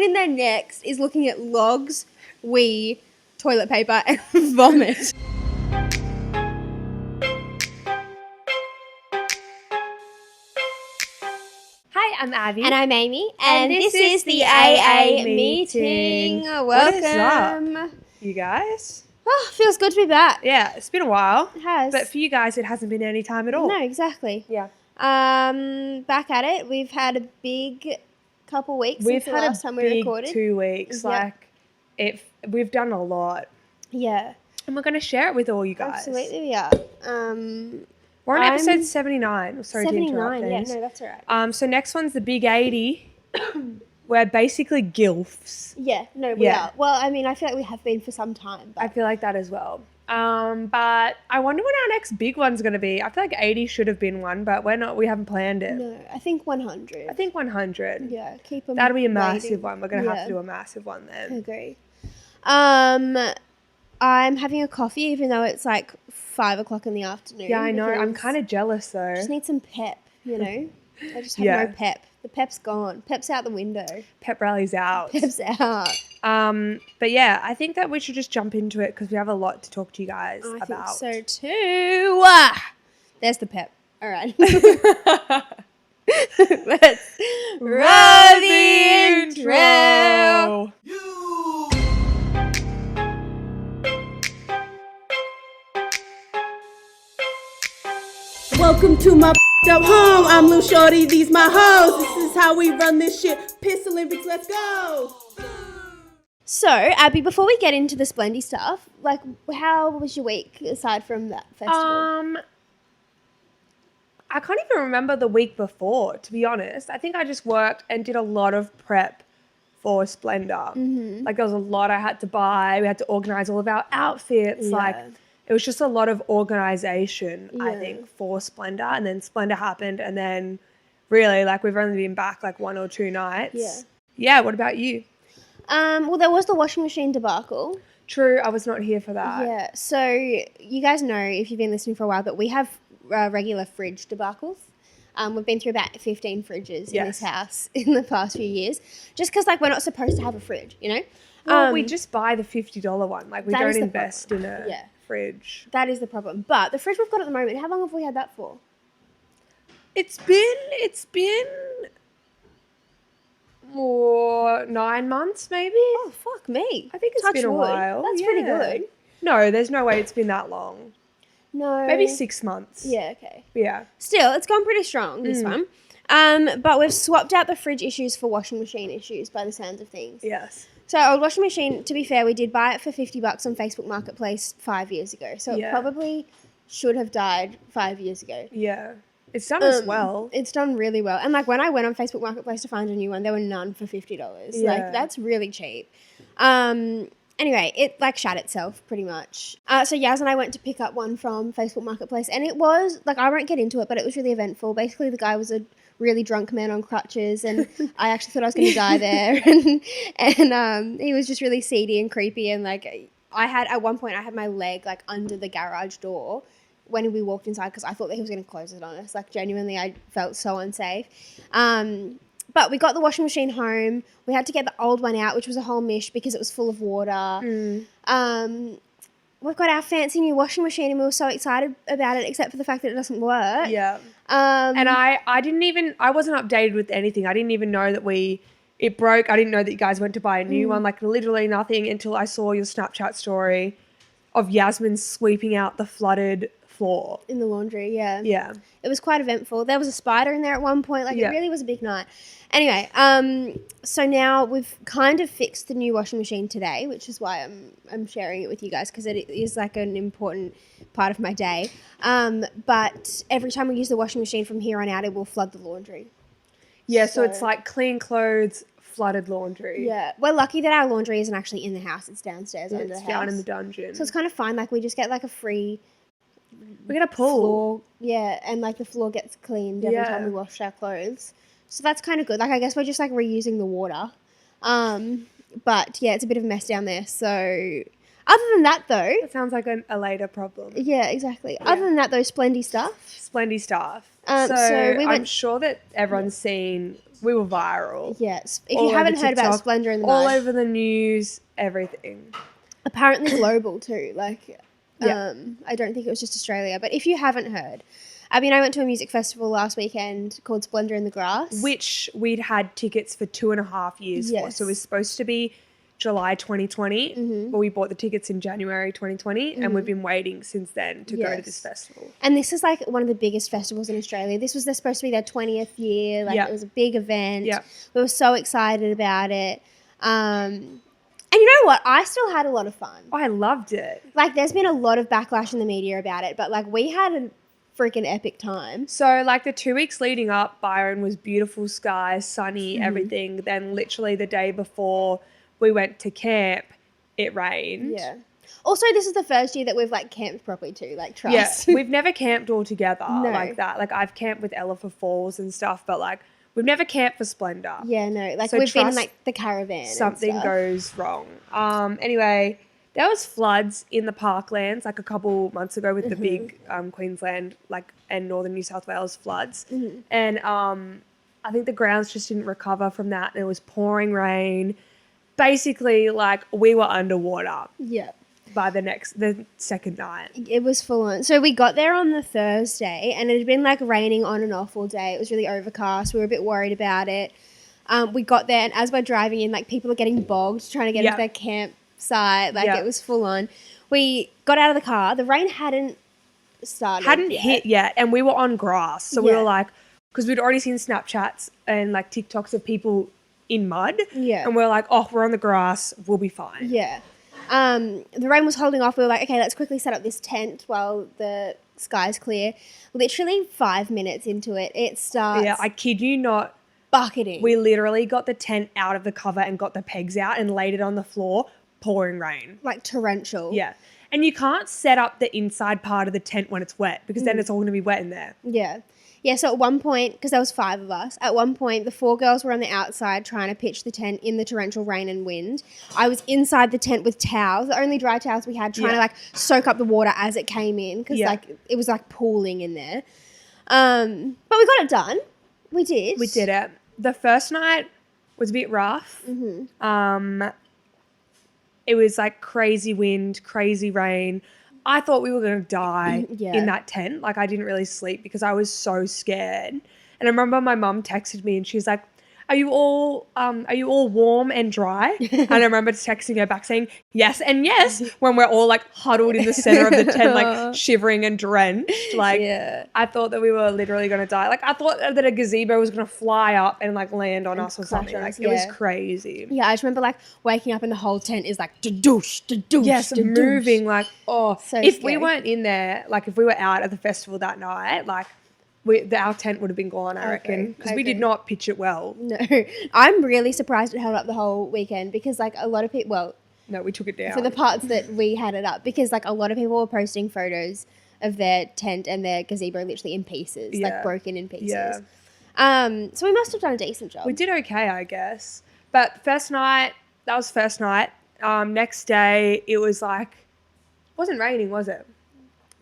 everyone in their next is looking at logs, wee, toilet paper, and vomit. Hi, I'm Abby. And I'm Amy. And this is the AA meeting. Welcome. What is up, you guys? Oh, feels good to be back. Yeah, it's been a while. It has. But for you guys, it hasn't been any time at all. No, exactly. Yeah. Back at it. We've had a big couple weeks since the last time we recorded. 2 weeks. Yep. We've done a lot. Yeah. And we're going to share it with all you guys. Absolutely we are. We're on episode 79. Sorry 79, to interrupt things. yeah, no, that's all right. So next one's the big 80. We're basically gilfs. Yeah, no, we are. Well, I mean, I feel like we have been for some time. But I feel like that as well. But I wonder when our next big one's going to be. I feel like 80 should have been one, but we haven't planned it. No, I think 100. I think 100. Yeah, keep them. That'll be a waiting. massive one. We're going to have to do a massive one then. I agree. I'm having a coffee even though it's like 5 o'clock in the afternoon. Yeah, I know. I'm kind of jealous though. I just need some pep, you know? I just have no pep. The pep's gone. Pep's out the window. Pep rally's out. Pep's out. But yeah, I think that we should just jump into it because we have a lot to talk to you guys about. I think so too. There's the pep. All right. Let's roll the intro. Welcome to my up home. I'm Lou Shorty, these my hoes. This is how we run this shit. Piss Olympics, let's go. So, Abby, before we get into the Splendid stuff, like, how was your week aside from that festival? I can't even remember the week before, to be honest. I think I just worked and did a lot of prep for Splendid. Mm-hmm. Like, there was a lot I had to buy. We had to organize all of our outfits. Yeah. Like, it was just a lot of organization, I think, for Splendid. And then Splendid happened. And then really, like, we've only been back like 1 or 2 nights. Yeah. Yeah, what about you? Well, there was the washing machine debacle. True, I was not here for that. Yeah, so you guys know, if you've been listening for a while, that we have regular fridge debacles. We've been through about 15 fridges in this house in the past few years. Just because, like, we're not supposed to have a fridge, you know? Well, we just buy the $50 one. Like, we don't invest in a fridge. That is the problem. But the fridge we've got at the moment, how long have we had that for? It's been more 9 months, maybe. Oh, fuck me. I think it's been a while. That's pretty good. No, there's no way it's been that long. No. Maybe 6 months. Yeah, okay. Yeah. Still, it's gone pretty strong, this one. But we've swapped out the fridge issues for washing machine issues by the sounds of things. Yes. So our old washing machine, to be fair, we did buy it for $50 on Facebook Marketplace 5 years ago. So it probably should have died 5 years ago. Yeah. It's done as well. It's done really well. And, like, when I went on Facebook Marketplace to find a new one, there were none for $50. Yeah. Like, that's really cheap. Anyway, it, like, shat itself pretty much. So Yaz and I went to pick up one from Facebook Marketplace, and it was, like, I won't get into it, but it was really eventful. Basically, the guy was a really drunk man on crutches, and I actually thought I was going to die there. And he was just really seedy and creepy, and, like, at one point, I had my leg, like, under the garage door when we walked inside because I thought that he was going to close it on us. Like, genuinely, I felt so unsafe. But we got the washing machine home. We had to get the old one out, which was a whole mish because it was full of water. We've got our fancy new washing machine and we were so excited about it, except for the fact that it doesn't work. Yeah. And I wasn't updated with anything. I didn't even know that it broke. I didn't know that you guys went to buy a new one, like literally nothing until I saw your Snapchat story of Yasmin sweeping out the flooded floor. In the laundry, yeah. Yeah. It was quite eventful. There was a spider in there at one point. Like, it really was a big night. Anyway, so now we've kind of fixed the new washing machine today, which is why I'm sharing it with you guys because it is, like, an important part of my day. But every time we use the washing machine from here on out, it will flood the laundry. Yeah, so it's like clean clothes, flooded laundry. Yeah. We're lucky that our laundry isn't actually in the house. It's downstairs under the house. It's down in the dungeon. So it's kind of fine. Like, we just get, like, a free... We get a pool. Floor. Yeah, and, like, the floor gets cleaned every time we wash our clothes. So that's kind of good. Like, I guess we're just, like, reusing the water. But, yeah, it's a bit of a mess down there. So, other than that, though... It sounds like a later problem. Yeah, exactly. Yeah. Other than that, though, Splendid stuff. Splendid stuff. So we I'm sure that everyone's seen We were viral. Yes. If All you over haven't heard about TikTok, Splendor in the all Night, over the news, everything. apparently global too. Like, Yeah. I don't think it was just Australia. But if you haven't heard, Abby and I went to a music festival last weekend called Splendor in the Grass. Which we'd had tickets for 2.5 years for. Yes. So it was supposed to be July 2020, but we bought the tickets in January 2020, and we've been waiting since then to go to this festival. And this is like one of the biggest festivals in Australia. This was supposed to be their 20th year. Like, it was a big event. Yeah. We were so excited about it. And you know what? I still had a lot of fun. I loved it. Like, there's been a lot of backlash in the media about it, but like, we had a freaking epic time. So like the 2 weeks leading up, Byron was beautiful skies, sunny, everything. Then literally the day before we went to camp, it rained. Yeah. Also, this is the first year that we've like camped properly too. Like, trust. Yeah, we've never camped all together No. like that. Like I've camped with Ella for falls and stuff, but like we've never camped for Splendor. Yeah, no. Like, So we've been in trust like the caravan. Something and stuff. goes wrong. Anyway, there was floods in the parklands like a couple months ago with the big Queensland like and northern New South Wales floods, and I think the grounds just didn't recover from that, and it was pouring rain. Basically, like we were underwater Yeah. by the second night. It was full on. So we got there on the Thursday and it had been like raining on and off all day. It was really overcast. We were a bit worried about it. We got there and as we're driving in, like people are getting bogged trying to get into their campsite. Like it was full on. We got out of the car. The rain hadn't started. Hit yet. And we were on grass. So we were like, because we'd already seen Snapchats and like TikToks of people in mud. Yeah. And we're like, oh, we're on the grass. We'll be fine. Yeah. The rain was holding off. We were like, okay, let's quickly set up this tent while the sky's clear. Literally 5 minutes into it, it starts. Yeah, I kid you not. Bucketing. We literally got the tent out of the cover and got the pegs out and laid it on the floor, pouring rain. Like torrential. Yeah. And you can't set up the inside part of the tent when it's wet because then it's all going to be wet in there. Yeah. Yeah, so at one point, because there was 5 of us, at one point the 4 girls were on the outside trying to pitch the tent in the torrential rain and wind. I was inside the tent with towels, the only dry towels we had, trying to like soak up the water as it came in because like it was like pooling in there. But we got it done. We did. We did it. The first night was a bit rough. It was like crazy wind, crazy rain. I thought we were going to die in that tent. Like I didn't really sleep because I was so scared. And I remember my mum texted me and she was like, are you all warm and dry? And I remember texting her back saying yes and yes when we're all like huddled in the center of the tent, like shivering and drenched. Like I thought that we were literally going to die. Like I thought that a gazebo was going to fly up and like land on us or something. Like it was crazy. Yeah, I just remember like waking up and the whole tent is like da-doosh, da-doosh, yes, da-doosh. moving like So if scary. we weren't in there, like if we were out at the festival that night, like our tent would have been gone, I reckon, because we did not pitch it well. No, I'm really surprised it held up the whole weekend because like a lot of people, well, no, we took it down. for the parts that we had it up because like a lot of people were posting photos of their tent and their gazebo literally in pieces, like broken in pieces. Yeah. So we must have done a decent job. We did okay, I guess. But that was first night. Next day, it was like, it wasn't raining, was it?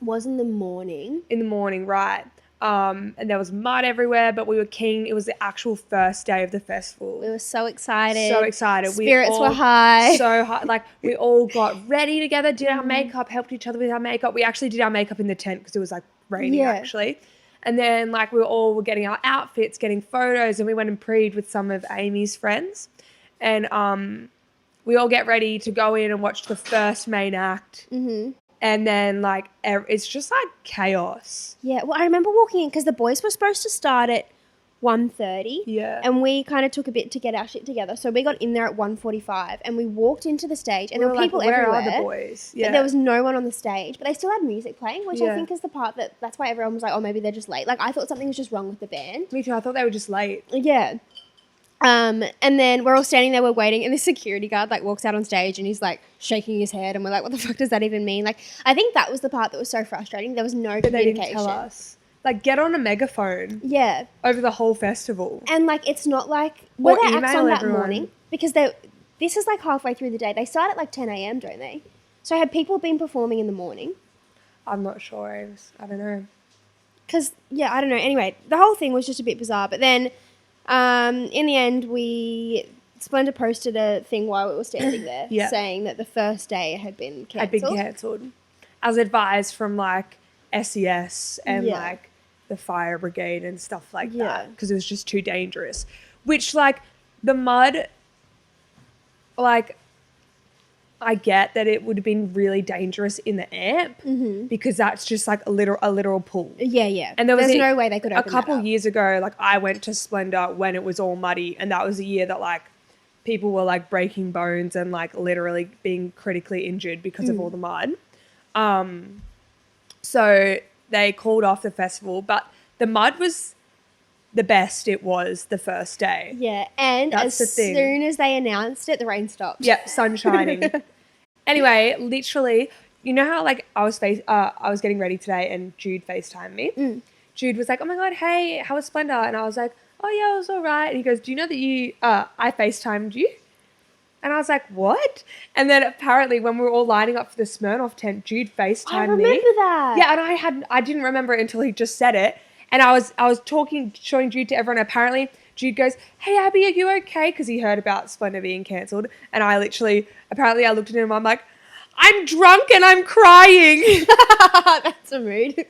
Was in the morning. In the morning, right. And there was mud everywhere, but we were keen. It was the actual first day of the festival. We were so excited. So excited. Spirits were high. So high. Like, we all got ready together, did our makeup, helped each other with our makeup. We actually did our makeup in the tent because it was, like, raining, actually. And then, like, we were getting our outfits, getting photos, and we went and preed with some of Amy's friends. And we all get ready to go in and watch the first main act. Mm-hmm. And then, like, it's just, like, chaos. Yeah, well, I remember walking in because the boys were supposed to start at 1:30. Yeah. And we kind of took a bit to get our shit together. So we got in there at 1:45 and we walked into the stage and there were people everywhere. Where are the boys? Yeah. But there was no one on the stage. But they still had music playing, which I think is the part that's why everyone was like, oh, maybe they're just late. Like, I thought something was just wrong with the band. Me too. I thought they were just late. Yeah. And then we're all standing there, we're waiting, and the security guard like walks out on stage and he's like shaking his head, and we're like, what the fuck does that even mean? Like, I think that was the part that was so frustrating. There was no communication. They didn't tell us. Like, get on a megaphone. Yeah. Over the whole festival. And like, it's not like were there acts on that everyone. morning? Because this is like halfway through the day. They start at like 10 a.m., don't they? So had people been performing in the morning? I'm not sure. I don't know. Because, yeah, I don't know. Anyway, the whole thing was just a bit bizarre. But then In the end, Splendid posted a thing while we were standing there saying that the first day had been cancelled. As advised from like SES and like the fire brigade and stuff like that, because it was just too dangerous. Which like the mud, like I get that it would have been really dangerous in the amp because that's just like a literal pool. Yeah. And there's no way they could open a couple years ago, like I went to Splendor when it was all muddy, and that was a year that like people were like breaking bones and like literally being critically injured because of all the mud. So they called off the festival, but the mud was the best it was the first day. Yeah, and as soon as they announced it, the rain stopped. Yep, sun shining. Anyway, literally, you know how like I was getting ready today and Jude FaceTimed me. Jude was like, "Oh my God, hey, how was Splendor?" And I was like, "Oh yeah, it was all right." And he goes, "Do you know that I FaceTimed you?" And I was like, "What?" And then apparently when we were all lining up for the Smirnoff tent, Jude FaceTimed me. I remember that. Yeah, and I didn't remember it until he just said it. And I was showing Jude to everyone. Apparently Jude goes, "Hey Abby, are you okay?" Because he heard about Splendor being cancelled. And I looked at him, I'm like, "I'm drunk and I'm crying." That's a mood.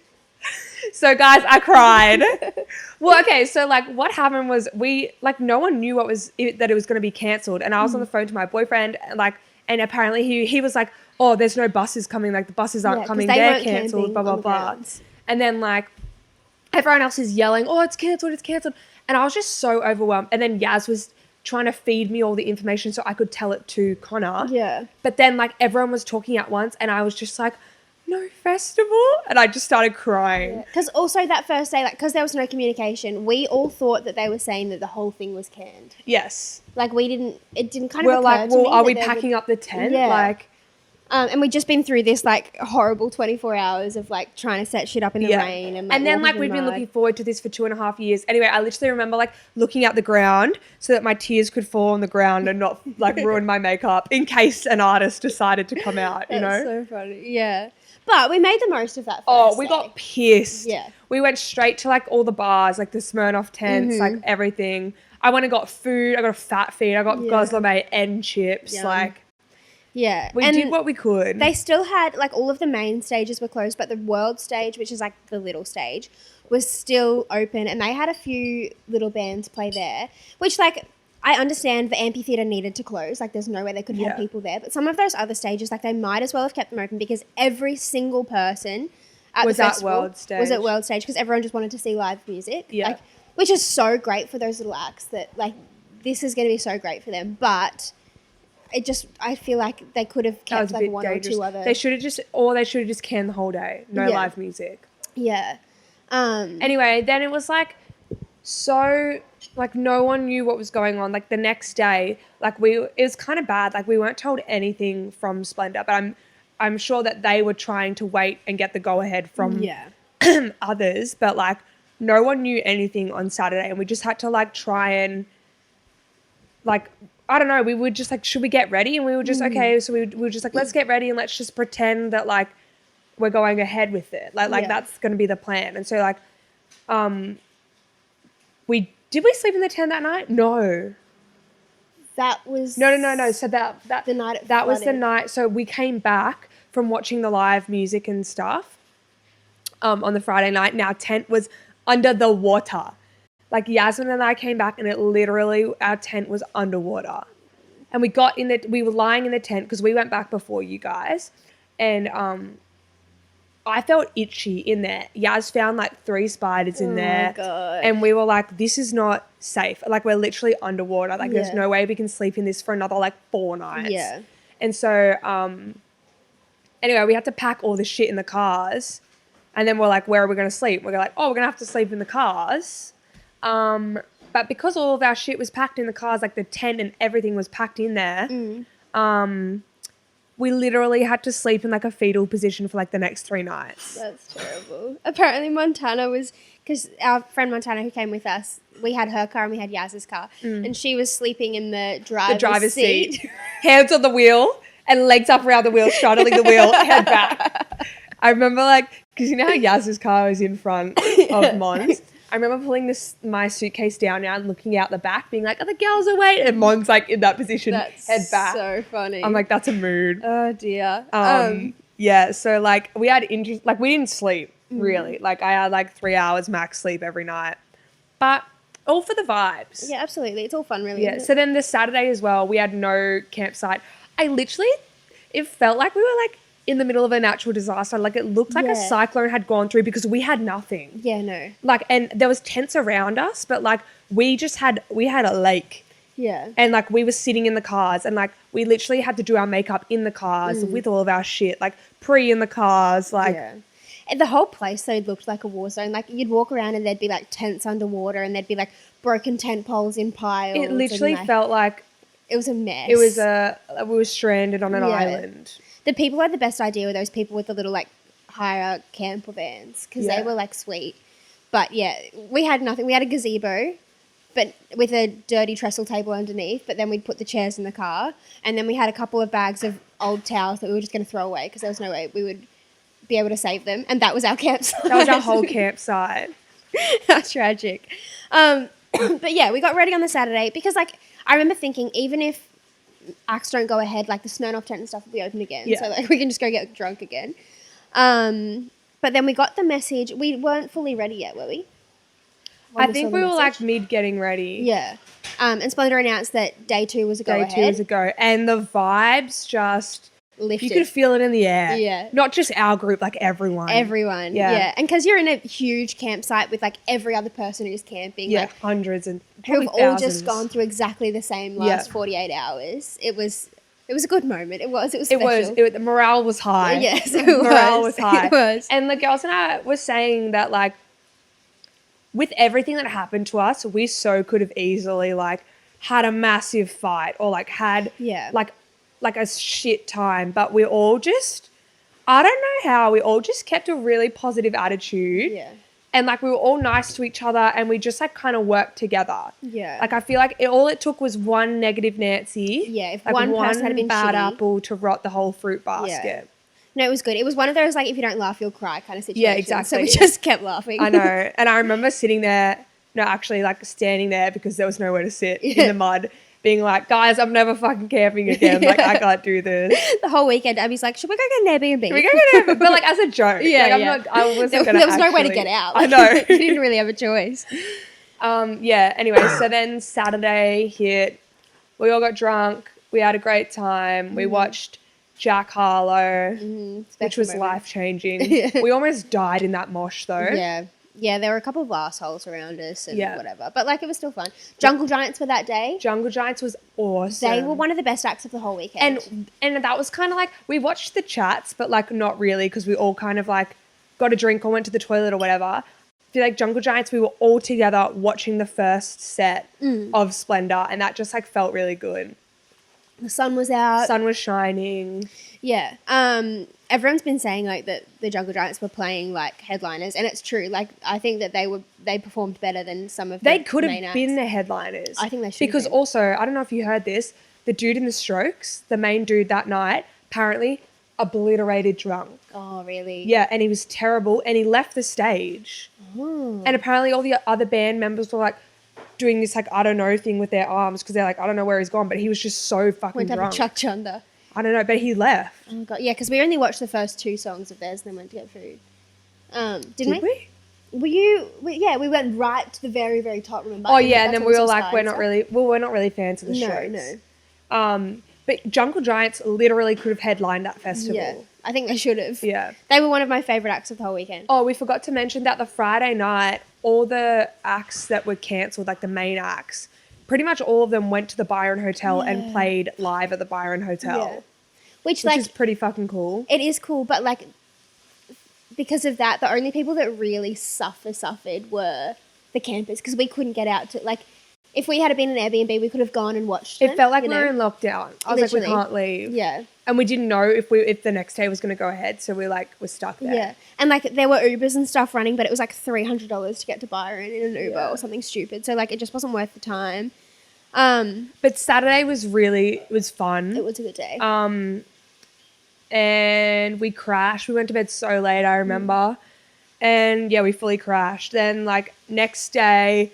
So guys, I cried. Well, okay, so like what happened was no one knew that it was going to be cancelled, and I was on the phone to my boyfriend and apparently he was like, "Oh, there's no buses coming, like the buses aren't coming, they're cancelled, blah blah blah." And then like everyone else is yelling, "Oh, it's cancelled," and I was just so overwhelmed. And then Yaz was trying to feed me all the information so I could tell it to Connor. Yeah. But then like everyone was talking at once, and I was just like, "No festival?" And I just started crying. Because also that first day, like, because there was no communication, we all thought that they were saying that the whole thing was canned. Yes. Like, it didn't kind We're of occur like, to well, me are we packing up the tent? Yeah. Like, and we'd just been through this, like, horrible 24 hours of, like, trying to set shit up in the rain. And then, like, we've been looking forward to this for 2.5 years. Anyway, I literally remember, like, looking at the ground so that my tears could fall on the ground and not, like, ruin my makeup in case an artist decided to come out, you know? That's so funny. Yeah. But we made the most of that we got pissed. Yeah. We went straight to, like, all the bars, like, the Smirnoff tents, like, everything. I went and got food. I got a fat feed. I got goslamate and chips, like... Yeah. We did what we could. They still had, like, all of the main stages were closed, but the world stage, which is, like, the little stage, was still open. And they had a few little bands play there, which, like, I understand the amphitheatre needed to close. Like, there's no way they could have people there. But some of those other stages, like, they might as well have kept them open because every single person was at World Stage because everyone just wanted to see live music. Yeah. Like, which is so great for those little acts that, like, this is going to be so great for them. But... I feel like they could have kept like one dangerous. Or two other. They should have just canned the whole day. No live music. Yeah. Anyway, then it was like so like no one knew what was going on. Like the next day, like it was kind of bad. Like we weren't told anything from Splendor, but I'm sure that they were trying to wait and get the go ahead from others. But like no one knew anything on Saturday, and we just had to like try and like. I don't know, we would just like, should we get ready? And we were just, okay, so we were just like, let's get ready and let's just pretend that like we're going ahead with it. Like that's going to be the plan. And so like, did we sleep in the tent that night? No. That was... No. So that the night that was the night. So we came back from watching the live music and stuff on the Friday night. And our tent was under the water. Like Yasmin and I came back and our tent was underwater. And we were lying in the tent because we went back before you guys. And I felt itchy in there. Yaz found like 3 spiders in there. Oh my God. And we were like, this is not safe. Like we're literally underwater. Like there's no way we can sleep in this for another like 4 nights. Yeah. And so anyway, we had to pack all the shit in the cars. And then we're like, where are we going to sleep? We're like, we're going to have to sleep in the cars. But because all of our shit was packed in the cars, like the tent and everything was packed in there, we literally had to sleep in like a fetal position for like the next 3 nights. That's terrible. Apparently Montana was, because our friend Montana who came with us, we had her car and we had Yaz's car, and she was sleeping in the driver's seat. Hands on the wheel and legs up around the wheel, straddling the wheel, head back. I remember like, because you know how Yaz's car was in front of Mon's? I remember pulling my suitcase down now and looking out the back, being like, "Are the girls awake?" And Mon's like in that position, That's head back. so funny. I'm like, "That's a mood." oh dear. Yeah. So like we had we didn't sleep really. Like I had like 3 hours max sleep every night, but all for the vibes. Yeah, absolutely. It's all fun, really. Yeah. So then the Saturday as well, we had no campsite. It felt like we were like in the middle of a natural disaster. Like it looked like a cyclone had gone through because we had nothing. Yeah, no. Like, and there was tents around us, but like we had a lake. Yeah. And like we were sitting in the cars and like we literally had to do our makeup in the cars with all of our shit, like in the cars, like. Yeah. And the whole place though looked like a war zone. Like you'd walk around and there'd be like tents underwater and there'd be like broken tent poles in piles. It literally felt like it was a mess. It was we were stranded on an island. The people had the best idea with those people with the little like hire camper vans because they were like sweet. But yeah, we had nothing. We had a gazebo, but with a dirty trestle table underneath. But then we'd put the chairs in the car, and then we had a couple of bags of old towels that we were just going to throw away because there was no way we would be able to save them. And that was our campsite. That was our whole campsite. That's tragic. But yeah, we got ready on the Saturday because like I remember thinking even if acts don't go ahead, like the Smirnoff tent and stuff will be open again. Yeah. So like we can just go get drunk again. But then we got the message. We weren't fully ready yet, were we? I think we were like mid getting ready. Yeah. And Splendid announced that day 2 was a go ahead. Day 2 was a go. And the vibes just lifted. You could feel it in the air. Yeah. Not just our group, like everyone. Everyone. Yeah. And because you're in a huge campsite with like every other person who's camping. Yeah, like, hundreds and who've thousands. all just gone through exactly the same last 48 hours. It was a good moment. It was special. The morale was high. Yes, Morale was high. It was. And the girls and I were saying that like with everything that happened to us, we so could have easily like had a massive fight or like had like a shit time, but we all just, I don't know how, we all just kept a really positive attitude. Yeah. And like we were all nice to each other and we just like kind of worked together. Yeah. Like I feel like all it took was one negative Nancy. Yeah, if like one person had been bad shitty. apple to rot the whole fruit basket. Yeah. No, it was good. It was one of those like if you don't laugh you'll cry kind of situations. Yeah, exactly. So we just kept laughing. I know. And I remember sitting there, like standing there because there was nowhere to sit in the mud. Being like, guys, I'm never fucking camping again. Like, I can't do this. The whole weekend, Abby's like, should we go get an Airbnb? Should we go get an Airbnb? But like as a joke. Like, I wasn't going to There was no way to get out. Like, I know. You didn't really have a choice. Yeah, anyway, so then Saturday hit. We all got drunk. We had a great time. We watched Jack Harlow, which was life-changing. We almost died in that mosh, though. Yeah. Yeah, there were a couple of assholes around us and whatever. But, like, it was still fun. Jungle Giants were that day. Jungle Giants was awesome. They were one of the best acts of the whole weekend. And that was kind of like, we watched the chats, but, like, not really because we all kind of, like, got a drink or went to the toilet or whatever. I feel like Jungle Giants, we were all together watching the first set of Splendor, and that just, like, felt really good. The sun was out. Sun was shining. Yeah. Everyone's been saying like that the Jungle Giants were playing like headliners, and it's true. Like I think that they performed better than some of the They could main have acts. been the headliners. I think they should. Because also, I don't know if you heard this, the dude in the Strokes, the main dude that night, apparently obliterated drunk. Oh, really? Yeah, and he was terrible, and he left the stage. Oh. And apparently all the other band members were like doing this like I don't know thing with their arms because they're like I don't know where he's gone, but he was just so fucking Went to drunk. have a Chuck Chunder. I don't know, but he left. Oh god, yeah, because we only watched the first 2 songs of theirs, and then went to get food. Didn't we? We went right to the very, very top. Remember? Oh yeah, and then we were like, we're not really fans of the Strokes. No. But Jungle Giants literally could have headlined that festival. Yeah, I think they should have. Yeah, they were one of my favorite acts of the whole weekend. Oh, we forgot to mention that the Friday night, all the acts that were cancelled, like the main acts, pretty much all of them went to the Byron Hotel and played live at the Byron Hotel. Yeah. Which is pretty fucking cool. It is cool, but like because of that, the only people that really suffered were the campers because we couldn't get out to like if we had been in an Airbnb, we could have gone and watched them. It felt like we were in lockdown. I was like, we can't leave. Yeah. And we didn't know if the next day was going to go ahead, so we're stuck there. Yeah. And like there were Ubers and stuff running, but it was like $300 to get to Byron in an Uber or something stupid. So like it just wasn't worth the time. But Saturday was fun. It was a good day. And we crashed. We went to bed so late, I remember. And yeah, we fully crashed. Then like next day,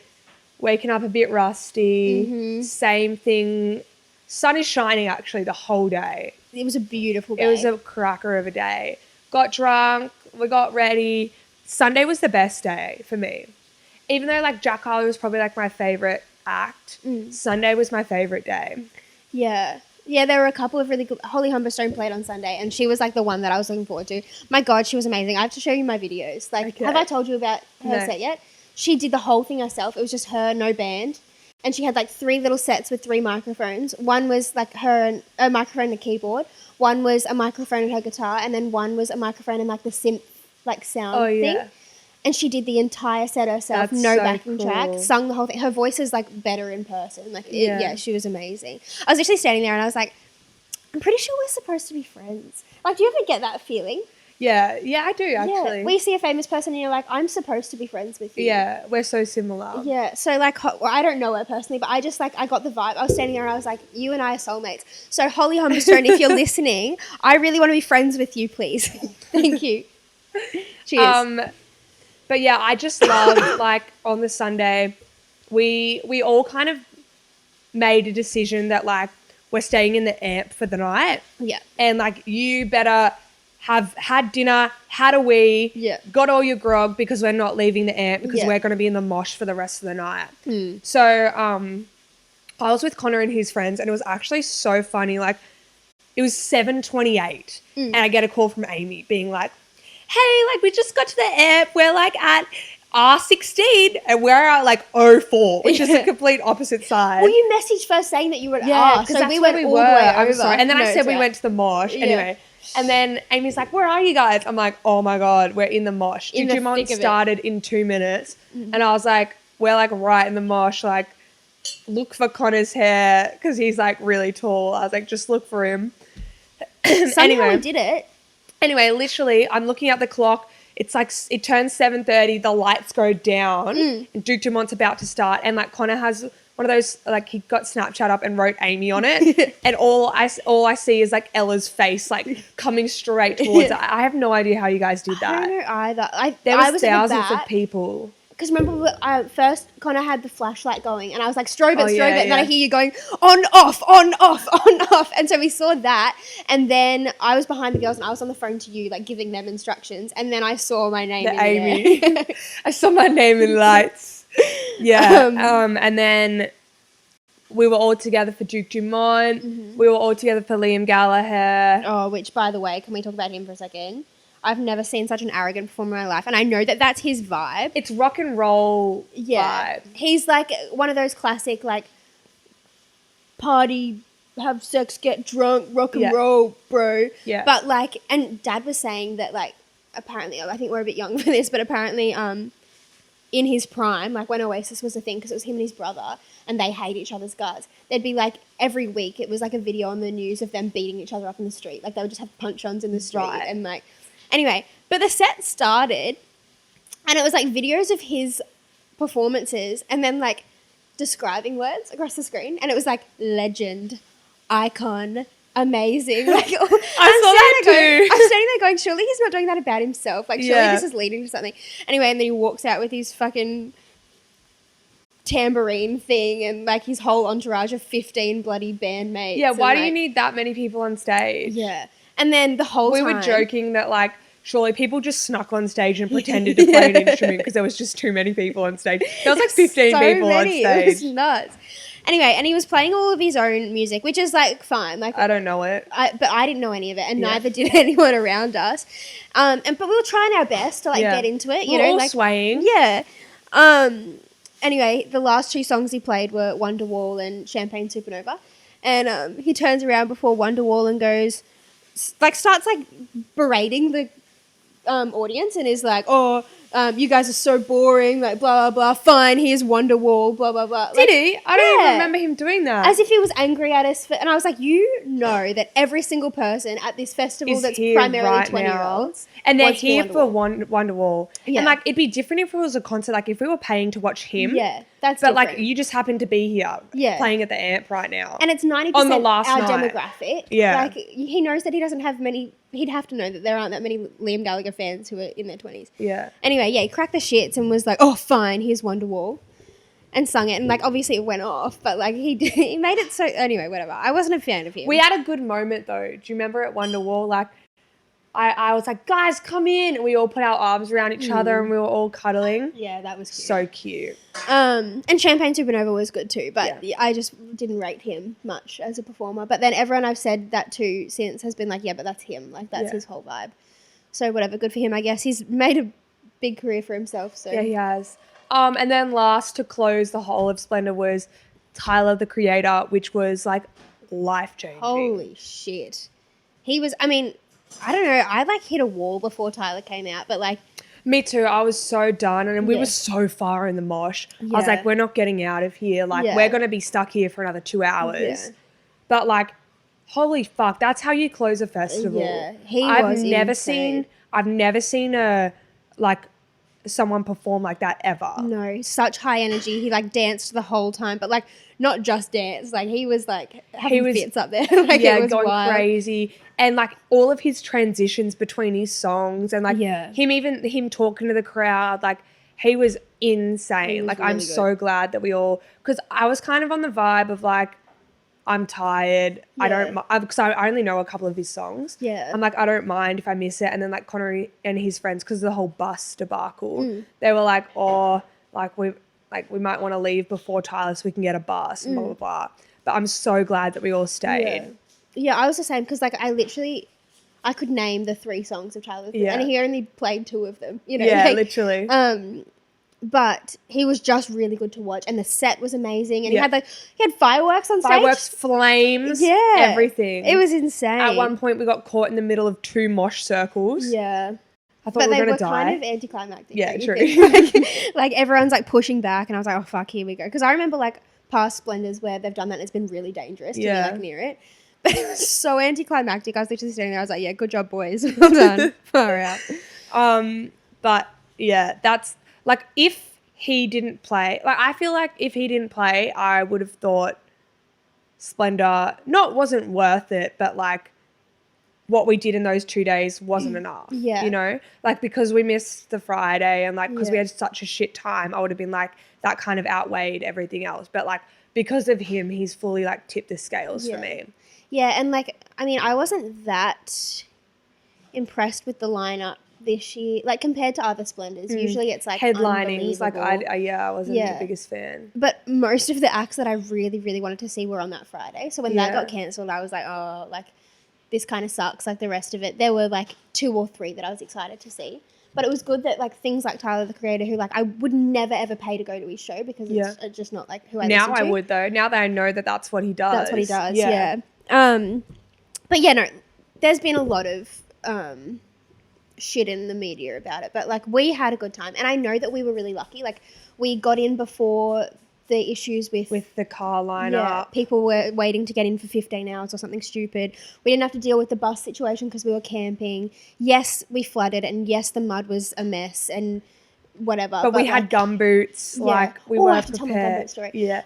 waking up a bit rusty. Same thing. Sun is shining actually the whole day. It was a beautiful day. It was a cracker of a day. Got drunk. We got ready. Sunday was the best day for me. Even though like Jack Harlow was probably like my favorite act, Sunday was my favorite day. Yeah. Yeah, there were a couple of really good. Holly Humberstone played on Sunday, and she was like the one that I was looking forward to. My God, she was amazing. I have to show you my videos. Like, Okay. have I told you about her set yet? She did the whole thing herself. It was just her, no band. And she had like 3 little sets with 3 microphones. One was like her and a microphone and a keyboard. One was a microphone and her guitar, and then one was a microphone and like the synth like sound thing. And she did the entire set herself, That's no so backing track, cool. sung the whole thing. Her voice is like better in person. Like, she was amazing. I was actually standing there and I was like, I'm pretty sure we're supposed to be friends. Like, do you ever get that feeling? Yeah, I do actually. Yeah. Where you see a famous person and you're like, I'm supposed to be friends with you. Yeah, we're so similar. Yeah, so like, well, I don't know her personally, but I just like, I got the vibe. I was standing there and I was like, you and I are soulmates. So Holly Humberstone, if you're listening, I really want to be friends with you, please. Thank you. Cheers. But yeah, I just love like on the Sunday, we all kind of made a decision that like we're staying in the amp for the night. Yeah. And like you better have had dinner, had a wee, got all your grog because we're not leaving the amp because we're going to be in the mosh for the rest of the night. So I was with Connor and his friends and it was actually so funny. Like it was 7:28 and I get a call from Amy being like, hey, like we just got to the amp. We're like at R16 and we're at like 04, which is the complete opposite side. Well, you messaged first saying that you were at because so that's we where went we all were. the way I'm over. sorry. And then I No, said it's we right. went to the mosh. Anyway. And then Amy's like, where are you guys? I'm like, oh my God, we're in the mosh. In the Digimon thick of it. started in 2 minutes. And I was like, we're like right in the mosh. Like, look for Connor's hair because he's like really tall. I was like, just look for him. Somehow we did it. Anyway, literally, I'm looking at the clock. It's like, it turns 7:30. The lights go down. And Duke Dumont's about to start. And like Connor has one of those, like he got Snapchat up and wrote Amy on it. And all I see is like Ella's face, like coming straight towards it. I have no idea how you guys did that. I don't know either. There I was at the thousands of back. people. Because remember, first Connor had the flashlight going, and I was like, strobe it, yeah, and then I yeah. hear you going, on, off, on, off, on, off. And so we saw that, and then I was behind the girls, and I was on the phone to you, like, giving them instructions, and then I saw my name in Amy. there. I saw my name in lights. Yeah. And then we were all together for Duke Dumont. We were all together for Liam Gallagher. Oh, which, by the way, can we talk about him for a second? I've never seen such an arrogant performer in my life, and I know that that's his vibe. It's rock and roll vibe. He's like one of those classic, like, party, have sex, get drunk, rock and roll, bro. Yeah. But, like, and Dad was saying that, like, apparently, I think we're a bit young for this, but apparently in his prime, like, when Oasis was a thing, because it was him and his brother, and they hate each other's guts, there'd be, like, every week, it was, like, a video on the news of them beating each other up in the street. Like, they would just have punch-ons in the street and, like... Anyway, but the set started and it was like videos of his performances and then like describing words across the screen. And it was like legend, icon, amazing. Like, I saw that too. I'm standing there going, surely he's not doing that about himself. Like, surely Yeah. this is leading to something. Anyway, and then he walks out with his fucking tambourine thing and like his whole entourage of 15 bloody bandmates. Yeah, why and, do you like, need that many people on stage? Yeah. And then the whole We time... were joking that like surely people just snuck on stage and pretended to play an instrument because there was just too many people on stage. There was like 15 so people many. on It was stage. nuts. Anyway, and he was playing all of his own music, which is like fine. Like I don't know it. but I didn't know any of it, and neither did anyone around us. But we were trying our best to like get into it. You We're know, all like swaying. yeah. Anyway, the last 2 songs he played were Wonderwall and Champagne Supernova, and he turns around before Wonderwall and goes, starts like berating the audience and is like, oh, you guys are so boring, like blah, blah, blah, fine, here's Wonderwall, blah, blah, blah. Did he? I don't even remember him doing that. As if he was angry at us. And I was like, you know that every single person at this festival Is that's here primarily right 20-year-olds. And they're wants to be here for Wonderwall. Wonderwall. Yeah. And like it'd be different if it was a concert, like if we were paying to watch him. Yeah, that's But different. like you just happen to be here playing at the amp right now. And it's 90% on the last our night. demographic. Yeah. Like, he knows that he doesn't have many... He'd have to know that there aren't that many Liam Gallagher fans who are in their 20s. Yeah. Anyway, anyway, yeah, he cracked the shits and was like, oh, fine, here's Wonderwall. And sung it. And, like, obviously it went off. But, like, he made it so... Anyway, whatever. I wasn't a fan of him. We had a good moment, though. Do you remember at Wonderwall? Like, I was like, guys, come in. And we all put our arms around each other and we were all cuddling. Yeah, that was cute. So cute. And Champagne Supernova was good too. But I just didn't rate him much as a performer. But then everyone I've said that to since has been like, yeah, but that's him. Like, that's his whole vibe. So, whatever. Good for him, I guess. He's made a big career for himself. So. Yeah, he has. And then last to close the whole of Splendid was Tyler, the Creator, which was like life-changing. Holy shit. He was, I mean, I don't know. I like hit a wall before Tyler came out, but like. Me too. I was so done. And we were so far in the mosh. I was like, we're not getting out of here. Like, we're going to be stuck here for another 2 hours. Yeah. But like, holy fuck, that's how you close a festival. Yeah, I've never seen a, like, someone perform like that ever. No, such high energy. He like danced the whole time, but like not just dance. Like he was like having fits up there. Like yeah, it was going wild. crazy. And like all of his transitions between his songs and like him talking to the crowd, like he was insane. Like really I'm so glad that we all, because I was kind of on the vibe of like, I'm tired. Yeah. Because I only know a couple of his songs. Yeah. I'm like, I don't mind if I miss it. And then like Connery and his friends, because of the whole bus debacle, they were like, oh, we might want to leave before Tyler so we can get a bus and blah, blah, blah. But I'm so glad that we all stayed. Yeah, I was the same because like I could name the 3 songs of Tyler. Yeah. And he only played 2 of them, you know. Yeah, like, literally. But he was just really good to watch, and the set was amazing. And he had fireworks on stage, fireworks, flames, everything. It was insane. At one point, we got caught in the middle of 2 mosh circles. Yeah, I thought we were going to die. But they were kind of anticlimactic. Yeah, true. like everyone's like pushing back, and I was like, oh fuck, here we go. Because I remember like past Splendids where they've done that, and it's been really dangerous to be like near it. But it was so anticlimactic. I was literally sitting there. I was like, yeah, good job, boys. Well done. Far out. But yeah, that's. Like, if he didn't play, like, I feel like if he didn't play, I would have thought Splendor wasn't worth it, but, like, what we did in those 2 days wasn't enough. Yeah. You know? Like, because we missed the Friday and, like, because we had such a shit time, I would have been like, that kind of outweighed everything else. But, like, because of him, he's fully, like, tipped the scales for me. Yeah, and, like, I mean, I wasn't that impressed with the lineup this year, like compared to other Splendids. Usually it's like headlining. Like I wasn't the biggest fan. But most of the acts that I really, really wanted to see were on that Friday. So when that got cancelled, I was like, oh, like this kind of sucks. Like the rest of it, there were like 2 or 3 that I was excited to see. But it was good that like things like Tyler, the Creator, who like I would never ever pay to go to his show because it's just not like who I listen to. Now I would though. Now that I know that that's what he does. That's what he does. Yeah. But yeah, no, there's been a lot of shit in the media about it, but like we had a good time, and I know that we were really lucky. Like we got in before the issues with the car lineup. Yeah, people were waiting to get in for 15 hours or something stupid. We didn't have to deal with the bus situation because we were camping. Yes, we flooded, and yes, the mud was a mess and whatever. But we had gumboots. Like we were prepared. Tell my gumboot story. Yeah.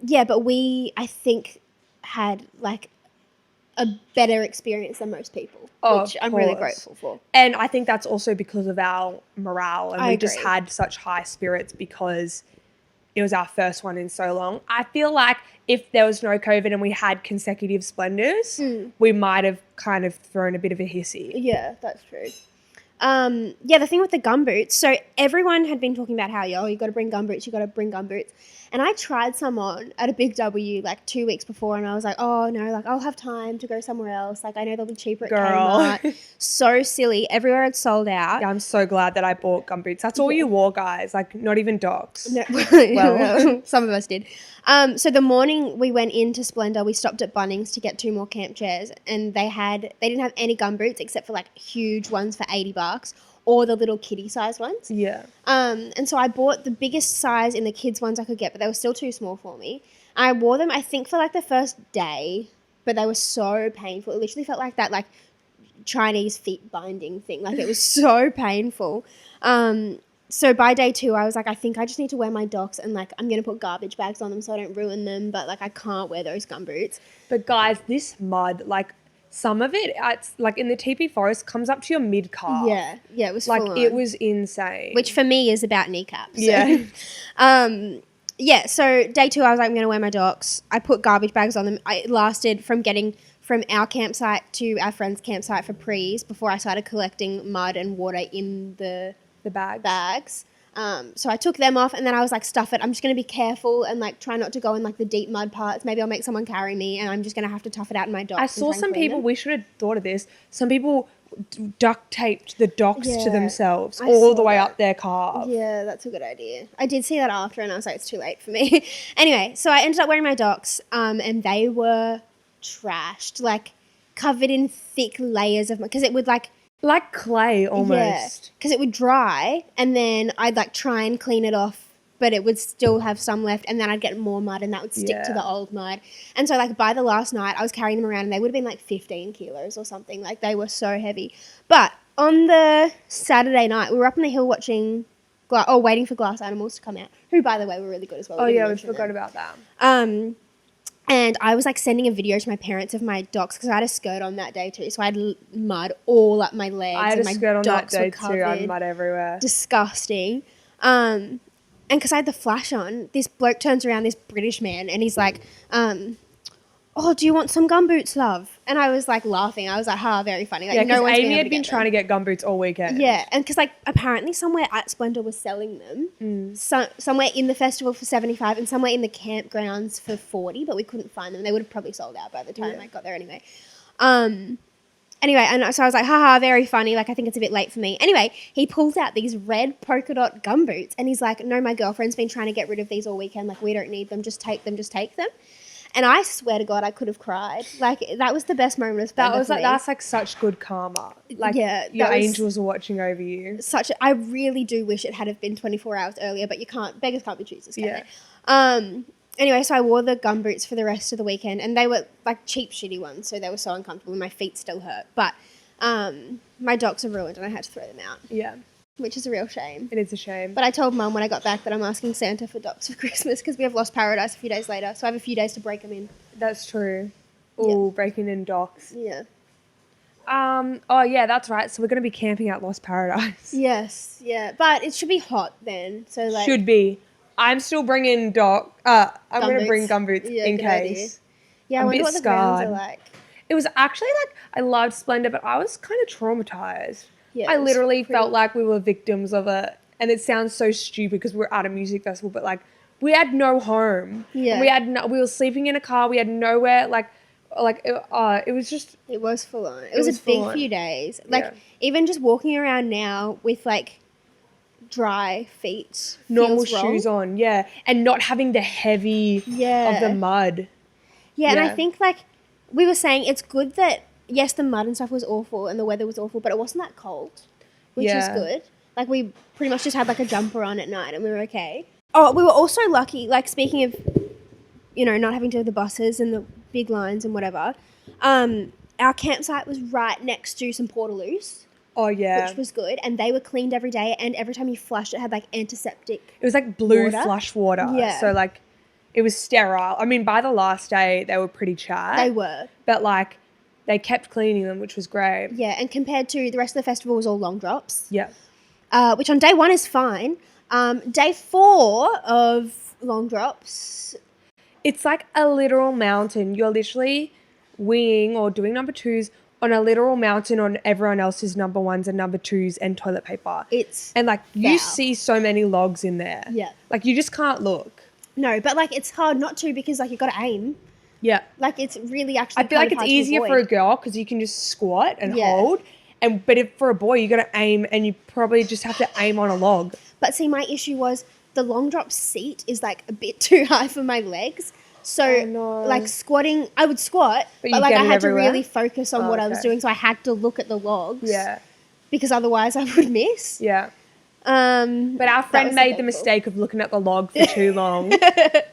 Yeah, but we I think had like a better experience than most people, which I'm really grateful for. And I think that's also because of our morale, and we just had such high spirits because it was our first one in so long. I feel like if there was no COVID and we had consecutive Splendids, we might have kind of thrown a bit of a hissy. Yeah, that's true. Yeah, the thing with the gumboots, so everyone had been talking about how, you got to bring gumboots. And I tried some on at a Big W like 2 weeks before, and I was like, oh no, like I'll have time to go somewhere else. Like I know they'll be cheaper at Kmart. So silly. Everywhere had sold out. Yeah, I'm so glad that I bought gumboots. That's all you wore, guys. Like not even dogs. No, well, some of us did. So the morning we went into Splendor, we stopped at Bunnings to get 2 more camp chairs, and they didn't have any gumboots except for like huge ones for $80 or the little kiddie size ones. Yeah. And so I bought the biggest size in the kids ones I could get, but they were still too small for me. I wore them, I think, for like the first day, but they were so painful. It literally felt like that like Chinese feet binding thing. Like it was so painful. So by day 2, I was like, I think I just need to wear my Docs, and like I'm going to put garbage bags on them so I don't ruin them, but like I can't wear those gumboots. But guys, this mud, like some of it, it's like in the TP forest, comes up to your mid calf. Yeah, it was like full it on. was insane. Which for me is about kneecaps. So. Yeah. So day 2, I was like, I'm going to wear my docs. I put garbage bags on them. It lasted from getting from our campsite to our friend's campsite for prees before I started collecting mud and water in the bags. So I took them off and then I was like, stuff it. I'm just going to be careful and like try not to go in like the deep mud parts. Maybe I'll make someone carry me and I'm just going to have to tough it out in my docs. I saw some people, we should have thought of this, some people duct taped the docs to themselves all the way up their calf. Yeah, that's a good idea. I did see that after and I was like, it's too late for me. Anyway, so I ended up wearing my docs and they were trashed, like covered in thick layers of, because it would like clay almost. Because it would dry and then I'd like try and clean it off, but it would still have some left and then I'd get more mud and that would stick to the old mud. And so like by the last night I was carrying them around and they would have been like 15 kilos or something. Like they were so heavy. But on the Saturday night, we were up on the hill waiting for glass animals to come out, who by the way were really good as well. Oh yeah, we forgot about that. And I was like sending a video to my parents of my docs because I had a skirt on that day too. So I had mud all up my legs. I had and a my skirt on that docs day were too. I had mud everywhere. Disgusting. And because I had the flash on, this bloke turns around, this British man, and he's like, oh, do you want some gumboots, love? And I was like laughing. I was like, very funny. Like, yeah, because Amy had been trying to get gumboots all weekend. Yeah, and because like apparently somewhere at Splendid was selling them, somewhere in the festival for 75 and somewhere in the campgrounds for 40, but we couldn't find them. They would have probably sold out by the time I got there anyway. Anyway, and so I was like, very funny. Like, I think it's a bit late for me. Anyway, he pulls out these red polka dot gumboots and he's like, no, my girlfriend's been trying to get rid of these all weekend. Like, we don't need them. Just take them. And I swear to God, I could have cried. Like, that was the best moment of Splendid for me. That's like such good karma. Like, your angels are watching over you. I really do wish it had have been 24 hours earlier, but beggars can't be choosers, can they? Anyway, so I wore the gumboots for the rest of the weekend, and they were like cheap, shitty ones, so they were so uncomfortable, and my feet still hurt. But my docs are ruined, and I had to throw them out. Yeah. Which is a real shame. It is a shame. But I told Mum when I got back that I'm asking Santa for docs for Christmas because we have Lost Paradise a few days later, so I have a few days to break them in. That's true. Ooh, breaking in docs. Yeah. Oh, yeah, that's right. So we're going to be camping at Lost Paradise. Yes, yeah. But it should be hot then, so like... Should be. I'm still bringing I'm going to bring gumboots in case. Idea. Yeah, I wonder what the grounds are like. It was actually like, I loved Splendid, but I was kind of traumatized. Yeah, I literally felt like we were victims of it. And it sounds so stupid because we're at a music festival, but like, we had no home. Yeah. We were sleeping in a car. We had nowhere, it was just... It was full on. It was a big few days. Like, even just walking around now with like dry feet, normal shoes on, and not having the heavy of the mud. Yeah, and I think like we were saying, it's good that yes, the mud and stuff was awful and the weather was awful, but it wasn't that cold, which is good. Like we pretty much just had like a jumper on at night and we were okay. Oh, we were also lucky. Like speaking of, not having to do the buses and the big lines and whatever. Our campsite was right next to some portaloos. Oh, yeah. Which was good. And they were cleaned every day. And every time you flushed, it had, like, antiseptic It was, like, blue flush water. Yeah. So, like, it was sterile. I mean, by the last day, they were pretty chat. They were. But, like, they kept cleaning them, which was great. Yeah, and compared to the rest of the festival was all long drops. Yeah. Which on day 1 is fine. Day 4 of long drops... It's like a literal mountain. You're literally winging or doing number 2s on a literal mountain on everyone else's number 1s and number 2s and toilet paper. And like you see so many logs in there. Yeah. Like you just can't look. No, but like it's hard not to because like you got to aim. Yeah. Like it's really actually I feel like it's easier for a girl because you can just squat and hold. But if for a boy you got to aim and you probably just have to aim on a log. But see, my issue was the long drop seat is like a bit too high for my legs. So, like, squatting, I would squat, but like, I had to really focus on what I was doing, so I had to look at the logs. Yeah. Because otherwise I would miss. Yeah. But our friend made the mistake of looking at the log for too long. The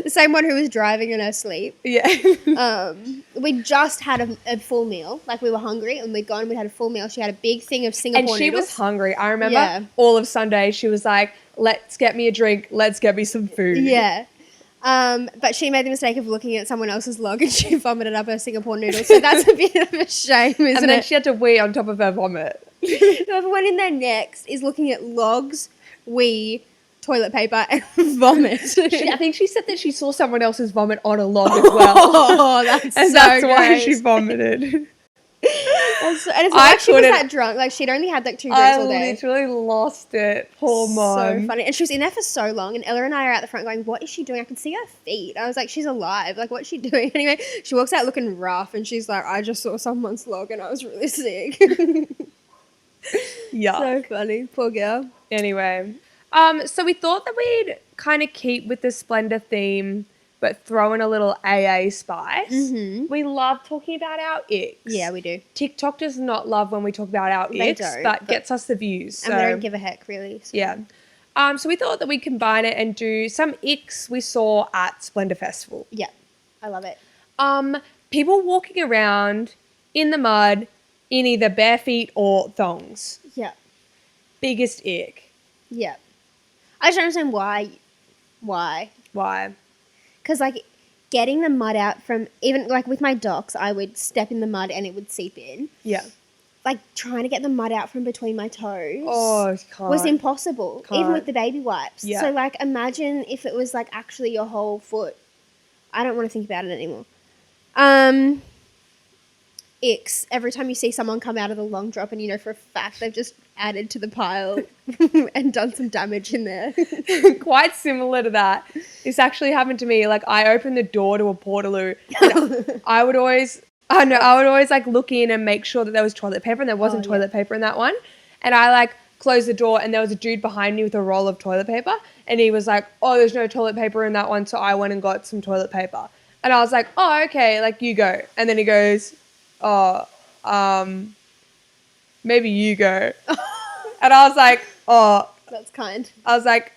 same one who was driving in her sleep. Yeah. We just had a full meal. Like, we were hungry, and we'd had a full meal. She had a big thing of Singapore noodles. And she was hungry. I remember all of Sunday, she was like, let's get me a drink. Let's get me some food. Yeah. But she made the mistake of looking at someone else's log and she vomited up her Singapore noodle. So that's a bit of a shame, isn't it? And then she had to wee on top of her vomit. Whoever went in there next is looking at logs, wee, toilet paper, and vomit. I think she said that she saw someone else's vomit on a log as well. Oh, that's and so that's why gross. she vomited. And it's not like she was that drunk. Like, she'd only had like 2 drinks all day. I literally lost it. Poor mom. So funny. And she was in there for so long. And Ella and I are out the front going, what is she doing? I can see her feet. I was like, she's alive. Like, what's she doing? Anyway, she walks out looking rough. And she's like, I just saw someone's log and I was really sick. Yeah. So funny. Poor girl. Anyway. So we thought that we'd kind of keep with the Splendid theme, but throw in a little AA spice. Mm-hmm. We love talking about our icks. Yeah, we do. TikTok does not love when we talk about our They icks, don't, but gets us the views. And So, we don't give a heck, really. So. yeah. So we thought that we'd combine it and do some icks we saw at Splendid Festival. Yeah. I love it. People walking around in the mud in either bare feet or thongs. Yeah. Biggest ick. Yeah. I just don't understand why. Why? Because, like, getting the mud out from, even, like, with my docs, I would step in the mud and it would seep in. Yeah. Like, trying to get the mud out from between my toes Can't. was impossible, even Can't. with the baby wipes. Yeah. So, like, imagine if it was, like, actually your whole foot. I don't want to think about it anymore. Icks. Every time you see someone come out of the long drop and you know for a fact they've just added to the pile and done some damage in there. Quite similar to that. This actually happened to me. Like, I opened the door to a portaloo and I would always like look in and make sure that there was toilet paper, and there wasn't toilet paper in that one. And I like closed the door and there was a dude behind me with a roll of toilet paper, and he was like, oh, there's no toilet paper in that one. So I went and got some toilet paper. And I was like, oh, okay, like, you go. And then he goes, oh, maybe you go. And I was like, oh. That's kind. I was like,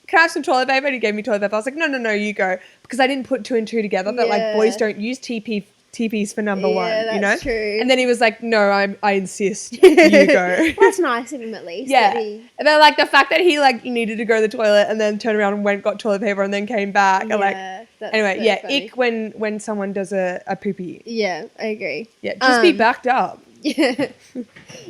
can I have some toilet paper? And he gave me toilet paper. I was like, no, you go. Because I didn't put 2 and 2 together that, like, boys don't use TPs for number one, you know? That's true. And then he was like, no, I insist. You go. Well, that's nice of him at least. Yeah. And then, like, the fact that he, like, needed to go to the toilet and then turned around and went, got toilet paper and then came back. And, like, anyway, so funny. ick when someone does a poopy. Yeah, I agree. Yeah, just be backed up. Yeah.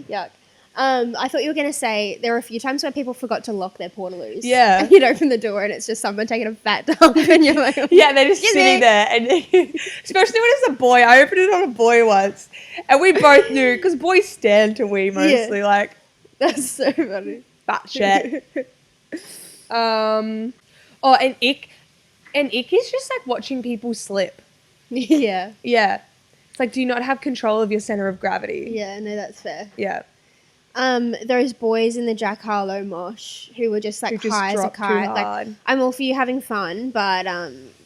Yuck. I thought you were going to say there were a few times where people forgot to lock their portaloos. Yeah. And you'd open the door and it's just someone taking a fat dump and you're like, yeah, they're just sitting there. And especially when it's a boy. I opened it on a boy once. And we both knew, because boys stand to wee mostly, like. That's so funny. Fat shit. And ick. And ick is just like watching people slip. Yeah. Yeah. It's like, do you not have control of your center of gravity? Yeah, no, that's fair. Yeah. Those boys in the Jack Harlow mosh who were just like high as a kite. Like, I'm all for you having fun, but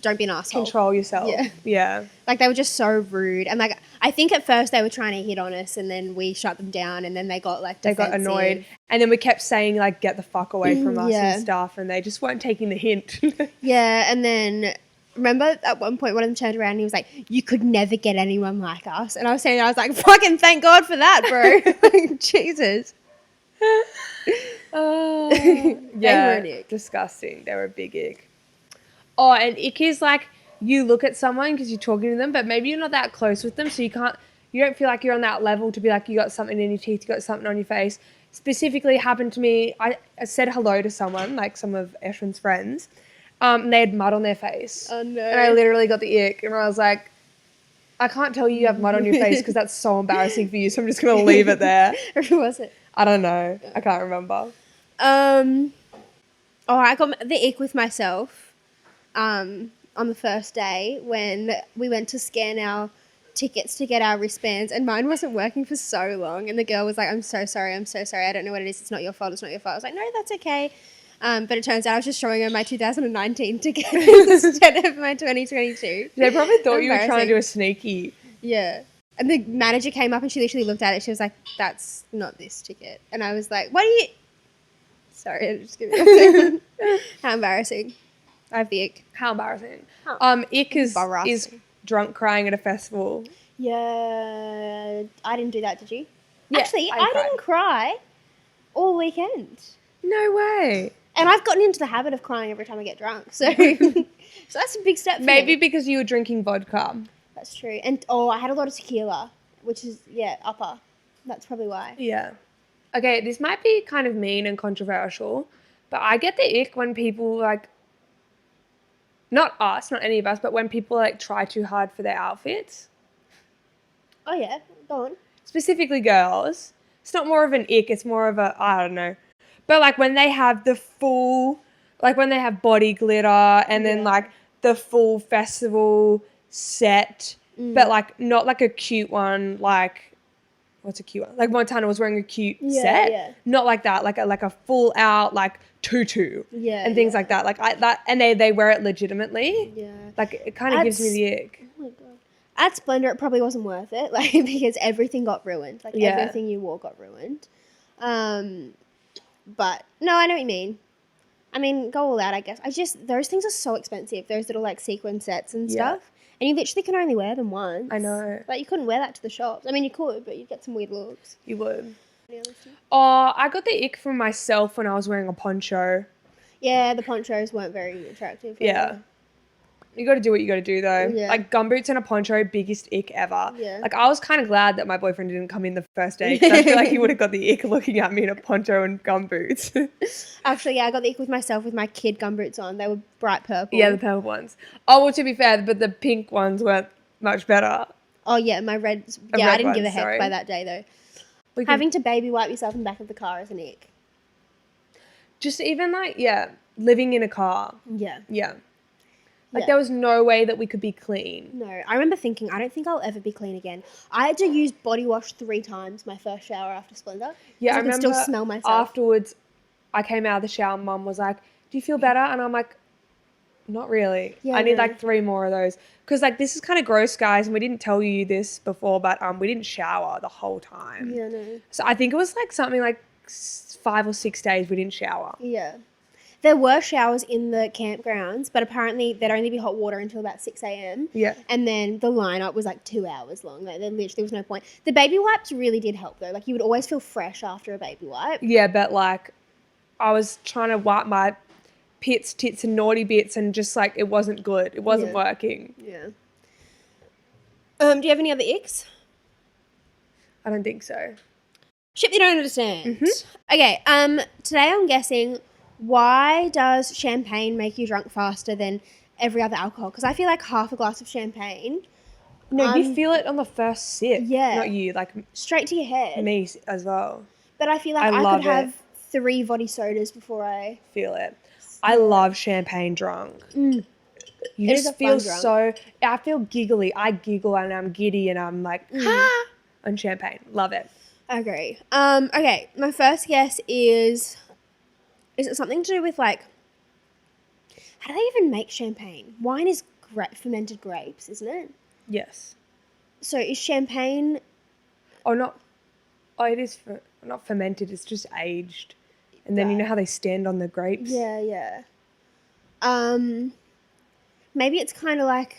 don't be an asshole. Control yourself. Yeah. Yeah. Like, they were just so rude. And like, I think at first they were trying to hit on us and then we shut them down and then they got like defensive. They got annoyed. And then we kept saying like, get the fuck away from us Yeah. and stuff. And they just weren't taking the hint. Yeah, and then remember at one point one of them turned around and he was like, you could never get anyone like us. And I was like, fucking thank God for that, bro. Like, Jesus. Oh, They yeah. were an ick. Disgusting. They were a big ick. Oh, and ick is like, you look at someone because you're talking to them, but maybe you're not that close with them, so you don't feel like you're on that level to be like, you got something in your teeth, you got something on your face. Specifically happened to me, I said hello to someone, like some of Eshwin's friends, and they had mud on their face. Oh, no. And I literally got the ick, and I was like, I can't tell you have mud on your face because that's so embarrassing for you, so I'm just going to leave it there. Who was it? I don't know. I can't remember. I got the ick with myself on the first day when we went to scan our tickets to get our wristbands and mine wasn't working for so long and the girl was like, I'm so sorry, I don't know what it is, it's not your fault. I was like, no, that's okay. But it turns out I was just showing her my 2019 ticket instead of my 2022. They probably thought you were trying to do a sneaky. Yeah. And the manager came up and she literally looked at it. She was like, that's not this ticket. And I was like, what are you... Sorry, I just give you a second. How embarrassing. I have the ick. How embarrassing. Huh. Ick is drunk crying at a festival. Yeah. I didn't do that, did you? Yeah, Actually, I I cried. didn't cry all weekend. No way. And I've gotten into the habit of crying every time I get drunk. So, so that's a big step for Maybe me. because you were drinking vodka. That's true. And, I had a lot of tequila, which is, upper. That's probably why. Yeah. Okay, this might be kind of mean and controversial, but I get the ick when people, like, not us, not any of us, but when people, like, try too hard for their outfits. Oh, yeah. Go on. Specifically girls. It's not more of an ick, it's more of a, I don't know. But, like, when they have the full, like, when they have body glitter and then, like, the full festival set, but, like, not, like, a cute one, like, what's a cute one? Like, Montana was wearing a cute set. Yeah. Not like that, like a full out, like, tutu. Yeah. And things like that. Like, and they wear it legitimately. Yeah. Like, it kind of gives me the ick. Oh, my God. At Splendid, it probably wasn't worth it, like, because everything got ruined. Like, everything you wore got ruined. But, no, I know what you mean. I mean, go all out, I guess. Those things are so expensive, those little, like, sequin sets and stuff. And you literally can only wear them once. I know. Like, you couldn't wear that to the shops. I mean, you could, but you'd get some weird looks. You would. Any other stuff? Oh, I got the ick from myself when I was wearing a poncho. Yeah, the ponchos weren't very attractive. Yeah. You got to do what you got to do, though. Yeah. Like, gumboots and a poncho, biggest ick ever. Yeah. Like, I was kind of glad that my boyfriend didn't come in the first day, because I feel like he would have got the ick looking at me in a poncho and gumboots. Actually, yeah, I got the ick with myself with my kid gumboots on. They were bright purple. Yeah, the purple ones. Oh, well, to be fair, but the pink ones weren't much better. Oh, yeah, my reds. Yeah, red I didn't give a ones, heck sorry. by that day, though. We can- Having to baby wipe yourself in the back of the car is an ick. Just even, like, living in a car. Yeah. Yeah. Like, Yeah. there was no way that we could be clean. No, I remember thinking, I don't think I'll ever be clean again. I had to use body wash 3 times my first shower after Splendid. Yeah, I could remember still smell myself. afterwards, I came out of the shower and Mum was like, do you feel better? And I'm like, not really. Yeah, I need no. like 3 more of those. Because, like, this is kind of gross, guys, and we didn't tell you this before, but we didn't shower the whole time. Yeah, no. So I think it was like something like 5 or 6 days we didn't shower. Yeah. There were showers in the campgrounds, but apparently there'd only be hot water until about 6 a.m. Yeah. And then the lineup was like 2 hours long. Like, there literally was no point. The baby wipes really did help, though. Like, you would always feel fresh after a baby wipe. Yeah, but, like, I was trying to wipe my pits, tits, and naughty bits, and just, like, it wasn't good. It wasn't working. Yeah. Do you have any other icks? I don't think so. Shit you don't understand. Mm-hmm. Okay, today I'm guessing, why does champagne make you drunk faster than every other alcohol? Because I feel like half a glass of champagne, No, you feel it on the first sip. Yeah. Not you, like straight to your head. me as well. But I feel like I love could have it. 3 vodka sodas before I... Feel it. I love champagne drunk. You It is just a feel fun drunk. so... I feel giggly. I giggle and I'm giddy and I'm like, ha! On champagne. Love it. I agree. Okay, my first guess is it something to do with, like, how do they even make champagne? Wine is fermented grapes, isn't it? Yes. So is champagne... Oh, not... Oh, it is not fermented. It's just aged. And then you know how they stand on the grapes? Yeah. Maybe it's kind of like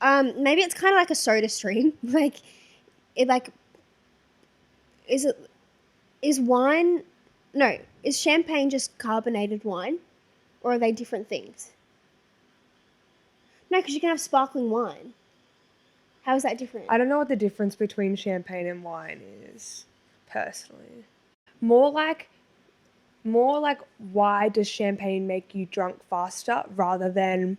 a soda stream. Like, it like, is wine, no, is champagne just carbonated wine, or are they different things? No, because you can have sparkling wine. How is that different? I don't know what the difference between champagne and wine is, personally. More like, why does champagne make you drunk faster rather than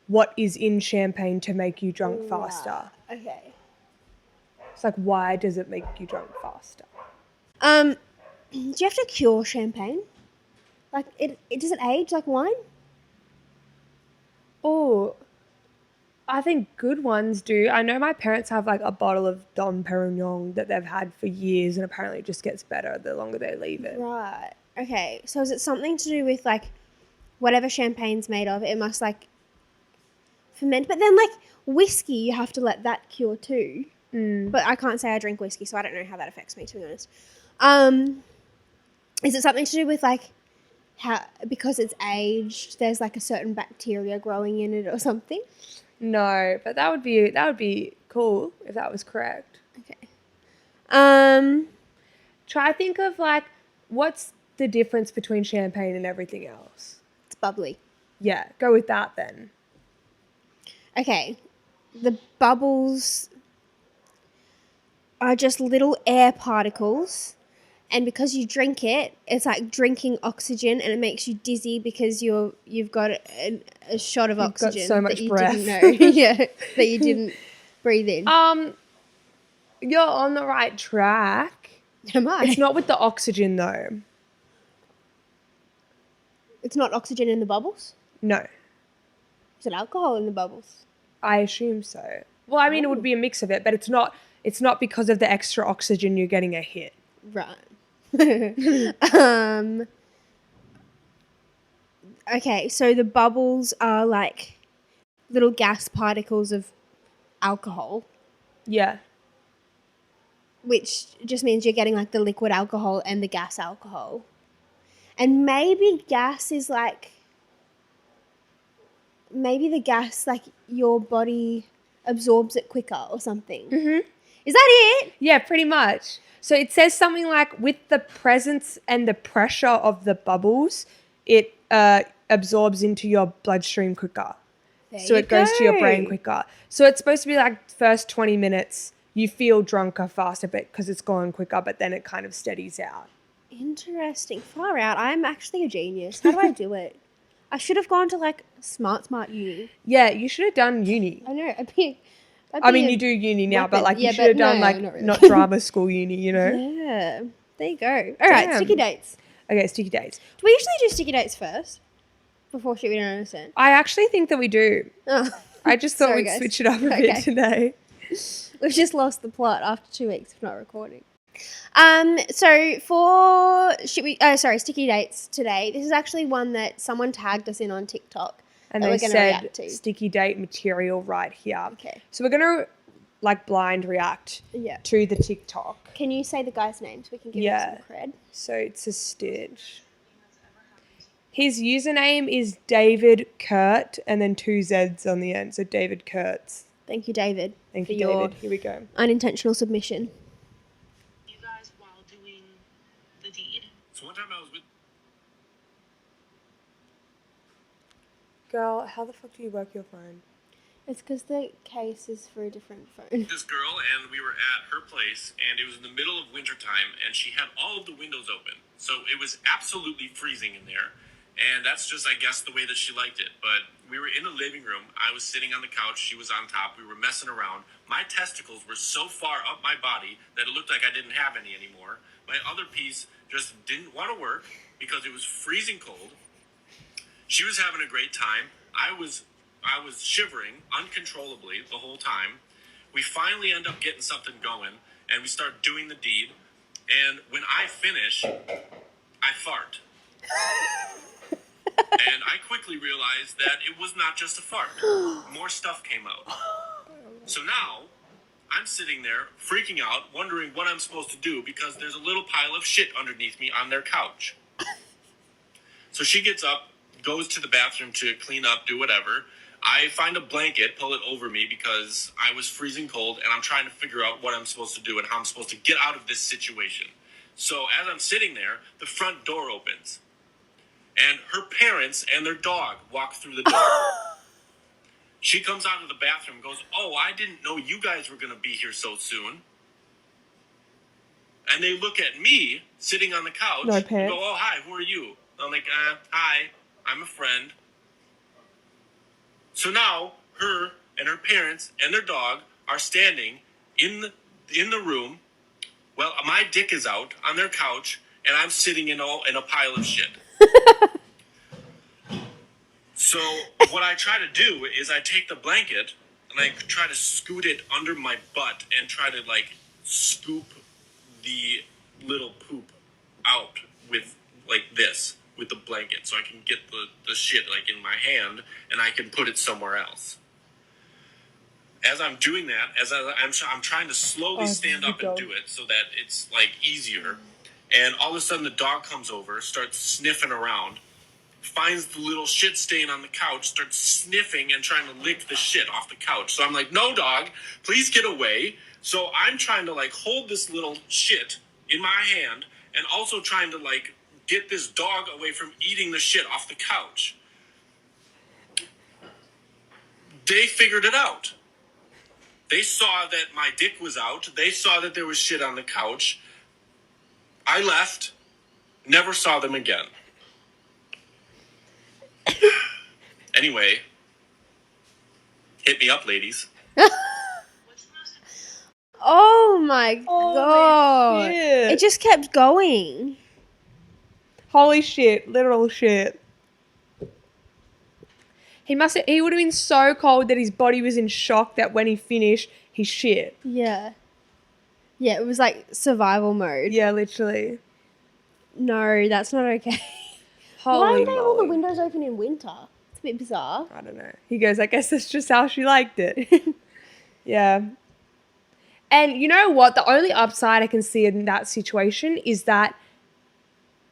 what is in champagne to make you drunk faster? Okay. It's like, why does it make you drunk faster? Do you have to cure champagne? Like, does it age like wine? Oh, I think good ones do. I know my parents have like a bottle of Dom Perignon that they've had for years, and apparently it just gets better the longer they leave it. Right. Okay. So is it something to do with, like, whatever champagne's made of, it must, like, ferment? But then, like, whiskey, you have to let that cure too. But I can't say I drink whiskey, so I don't know how that affects me, to be honest. Is it something to do with, like, how, because it's aged, there's, like, a certain bacteria growing in it or something? No, but that would be cool if that was correct. Okay. Try think of like what's the difference between champagne and everything else? It's bubbly. Yeah, go with that then. Okay. The bubbles are just little air particles. And because you drink it, it's like drinking oxygen, and it makes you dizzy because you've got a shot of oxygen got so much that you breath. didn't know. Yeah, that you didn't breathe in. You're on the right track. Am I? It's not with the oxygen though. It's not oxygen in the bubbles? No. Is it alcohol in the bubbles? I assume so. Well, I mean, it would be a mix of it, but it's not because of the extra oxygen you're getting a hit. Right. Okay, so the bubbles are like little gas particles of alcohol, Yeah. which just means you're getting like the liquid alcohol and the gas alcohol. And maybe gas is like, maybe the gas, like your body absorbs it quicker or something. Mm-hmm. Is that it? Yeah, pretty much. So it says something like, with the presence and the pressure of the bubbles, it absorbs into your bloodstream quicker. So it goes to your brain quicker. So it's supposed to be like first 20 minutes, you feel drunker faster because it's going quicker, but then it kind of steadies out. Interesting. Far out. I'm actually a genius. How do I do it? I should have gone to like smart uni. Yeah, you should have done uni. I know. I mean, you do uni now, but like you should have done like really. not drama school uni, you know? Yeah. There you go. All right, sticky dates. Okay, sticky dates. Do we usually do sticky dates first? Before shit we don't understand? I actually think that we do. Oh. I just thought Sorry, we'd guys. switch it up a bit today. We've just lost the plot after 2 weeks of not recording. So for sticky dates today, this is actually one that someone tagged us in on TikTok. And that they we're gonna said react to. sticky date material right here. Okay. So we're going to like blind react to the TikTok. Can you say the guy's name so we can give him some cred? So it's a Stitch. His username is David Kurt and then 2 Z's on the end. So David Kurtz. Thank you, David. Thank for you, your David. Here we go. unintentional submission. You guys while doing the deed. So one time I was with Girl, how the fuck do you work your phone? It's because the case is for a different phone. this girl, and we were at her place, and it was in the middle of winter time, and she had all of the windows open. So it was absolutely freezing in there. And that's just, I guess, the way that she liked it. But we were in the living room. I was sitting on the couch. She was on top. We were messing around. My testicles were so far up my body that it looked like I didn't have any anymore. My other piece just didn't want to work because it was freezing cold. She was having a great time. I was shivering uncontrollably the whole time. We finally end up getting something going, and we start doing the deed. And when I finish, I fart. And I quickly realized that it was not just a fart. More stuff came out. So now, I'm sitting there freaking out, wondering what I'm supposed to do because there's a little pile of shit underneath me on their couch. So she gets up, goes to the bathroom to clean up, do whatever. I find a blanket, pull it over me because I was freezing cold and I'm trying to figure out what I'm supposed to do and how I'm supposed to get out of this situation. So as I'm sitting there, the front door opens. And her parents and their dog walk through the door. She comes out of the bathroom and goes, "Oh, I didn't know you guys were going to be here so soon." And they look at me sitting on the couch and go, "Oh, hi, who are you?" I'm like, "Hi, I'm a friend." So now her and her parents and their dog are standing in the room. Well, my dick is out on their couch, and I'm sitting in a pile of shit. So what I try to do is I take the blanket and I try to scoot it under my butt and try to like scoop the little poop out with like this with the blanket so I can get the shit like in my hand and I can put it somewhere else. As I'm doing that, I'm trying to slowly stand up and do it so that it's like easier. And all of a sudden the dog comes over, starts sniffing around, finds the little shit stain on the couch, starts sniffing and trying to lick the shit off the couch. So I'm like, "No, dog, please get away." So I'm trying to like hold this little shit in my hand and also trying to like get this dog away from eating the shit off the couch. They figured it out. They saw that my dick was out. They saw that there was shit on the couch. I left. Never saw them again. Anyway, hit me up, ladies. Oh my god. shit. It just kept going. Holy shit, literal shit. He would have been so cold that his body was in shock that when he finished, he shit. Yeah. Yeah, it was like survival mode. Yeah, literally. No, that's not okay. Why Holy are they all the moly. windows open in winter? It's a bit bizarre. I don't know. He goes, I guess that's just how she liked it. Yeah. And you know what? The only upside I can see in that situation is that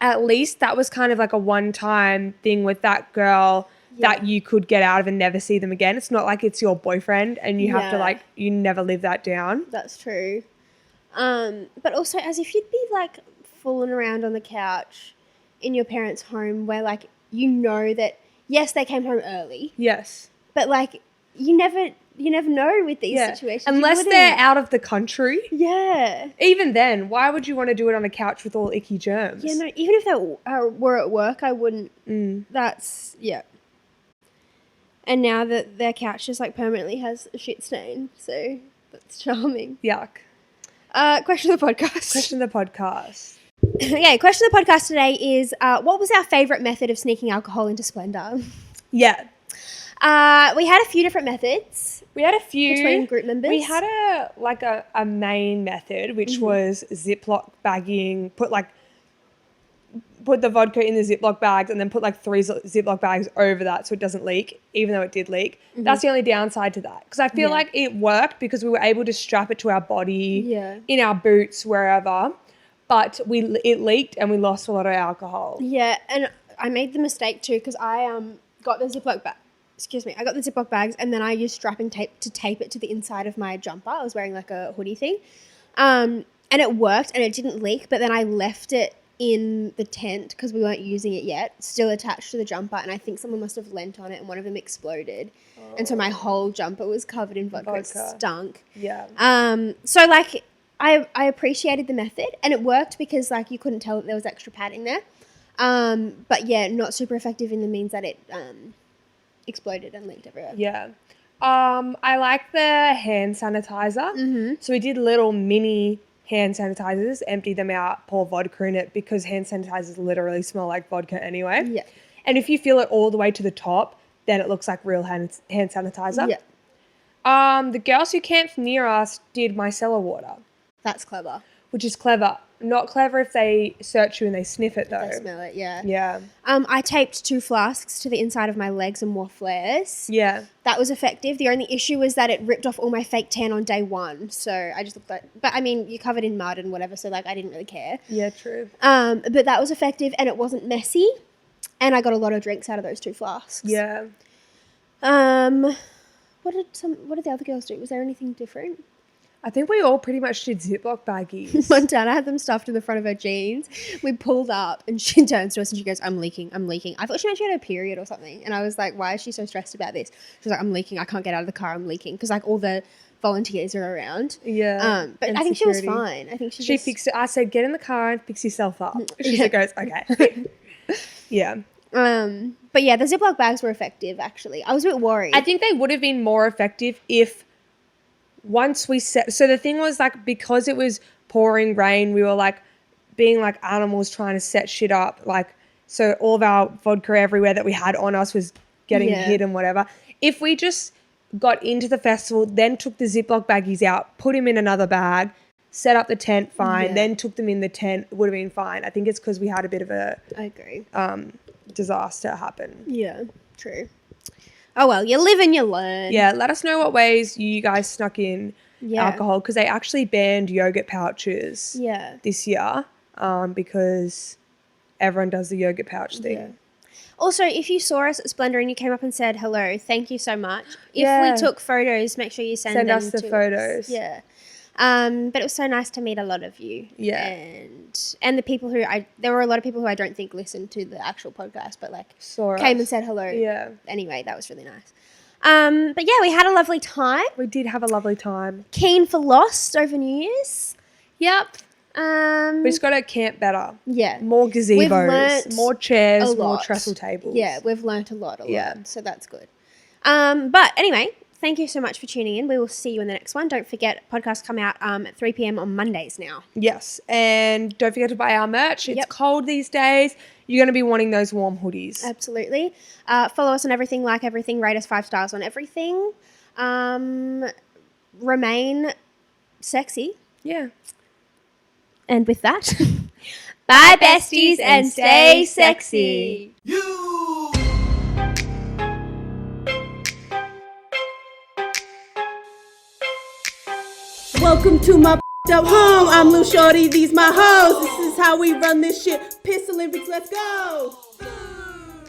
at least that was kind of like a one-time thing with that girl that you could get out of and never see them again. It's not like it's your boyfriend and you have to like, you never live that down. That's true. But also as if you'd be like fooling around on the couch in your parents' home where like, you know that, yes, they came home early, Yes. but like you never know with these situations. You Unless wouldn't. they're out of the country. Yeah. Even then, why would you want to do it on a couch with all icky germs? Yeah, no, even if they were at work, I wouldn't. That's, yeah. And now that their couch just like permanently has a shit stain, so that's charming. Yuck. Question of the podcast. Question of the podcast. Okay, question of the podcast today is, what was our favourite method of sneaking alcohol into Splendor? Yeah. We had a few different methods. We had a few. Between group members. We had a main method, which was Ziploc bagging, put the vodka in the Ziploc bags and then put like 3 Ziploc bags over that so it doesn't leak, even though it did leak. That's the only downside to that. Because I feel like it worked because we were able to strap it to our body, in our boots, wherever. But it leaked and we lost a lot of alcohol. Yeah, and I made the mistake too because I got the Ziploc bag. I got the Ziploc bags and then I used strapping tape to tape it to the inside of my jumper. I was wearing like a hoodie thing. And it worked and it didn't leak, but then I left it in the tent because we weren't using it yet, still attached to the jumper, and I think someone must have leant on it and one of them exploded. And so my whole jumper was covered in vodka. It stunk. Yeah. So like I appreciated the method and it worked because like you couldn't tell that there was extra padding there. But yeah, not super effective in the means that it exploded and leaked everywhere. Yeah. I like the hand sanitizer. So we did little mini hand sanitizers, empty them out, pour vodka in it because hand sanitizers literally smell like vodka anyway. Yeah. And if you fill it all the way to the top, then it looks like real hand sanitizer. Yeah. The girls who camped near us did micellar water. That's clever. Which is clever. Not clever if they search you and they sniff it though. They smell it, yeah. Yeah. I taped 2 flasks to the inside of my legs and wore flares. Yeah. That was effective. The only issue was that it ripped off all my fake tan on day 1. So I just looked like, but I mean, you're covered in mud and whatever, so like I didn't really care. Yeah, true. But that was effective and it wasn't messy. And I got a lot of drinks out of those 2 flasks. Yeah. What did the other girls do? Was there anything different? I think we all pretty much did Ziploc baggies. Montana had them stuffed in the front of her jeans. We pulled up and she turns to us and she goes, I'm leaking. I thought she meant she had a period or something. And I was like, why is she so stressed about this? She was like, I'm leaking. I can't get out of the car. I'm leaking. Because like all the volunteers are around. Yeah. But I think she was fine. I think she fixed it. I said, get in the car and fix yourself up. She goes, okay. Yeah. But yeah, the Ziploc bags were effective actually. I was a bit worried. I think they would have been more effective if once we set, so the thing was like, because it was pouring rain, we were like being like animals trying to set shit up. Like, so all of our vodka everywhere that we had on us was getting hit and whatever. If we just got into the festival, then took the Ziploc baggies out, put them in another bag, set up the tent fine, then took them in the tent, it would have been fine. I think it's because we had a bit of a I agree. Disaster happen. Yeah, true. Oh well, you live and you learn. Yeah, let us know what ways you guys snuck in alcohol because they actually banned yogurt pouches this year because everyone does the yogurt pouch thing. Yeah. Also, if you saw us at Splendor and you came up and said hello, thank you so much. If we took photos, make sure you send them us the to photos. us. Yeah. But it was so nice to meet a lot of you. Yeah. And the people there were a lot of people who I don't think listened to the actual podcast, but like Saw came us. and said hello. Yeah. Anyway, that was really nice. But yeah, we had a lovely time. We did have a lovely time. Keen for Lost over New Year's. Yep. We just got to camp better. Yeah. More We've learnt gazebos, more chairs, a more lot. trestle tables. Yeah, we've learnt a lot. Yeah. So that's good. But anyway, thank you so much for tuning in. We will see you in the next one. Don't forget, podcasts come out at 3 p.m. on Mondays now. Yes. And don't forget to buy our merch. It's Yep. cold these days. You're going to be wanting those warm hoodies. Absolutely. Follow us on everything, like everything, rate us 5 stars on everything. Remain sexy. Yeah. And with that, bye besties and stay sexy. Welcome to my up home. I'm Lil Shorty, these my hoes. This is how we run this shit. Piss Olympics, let's go.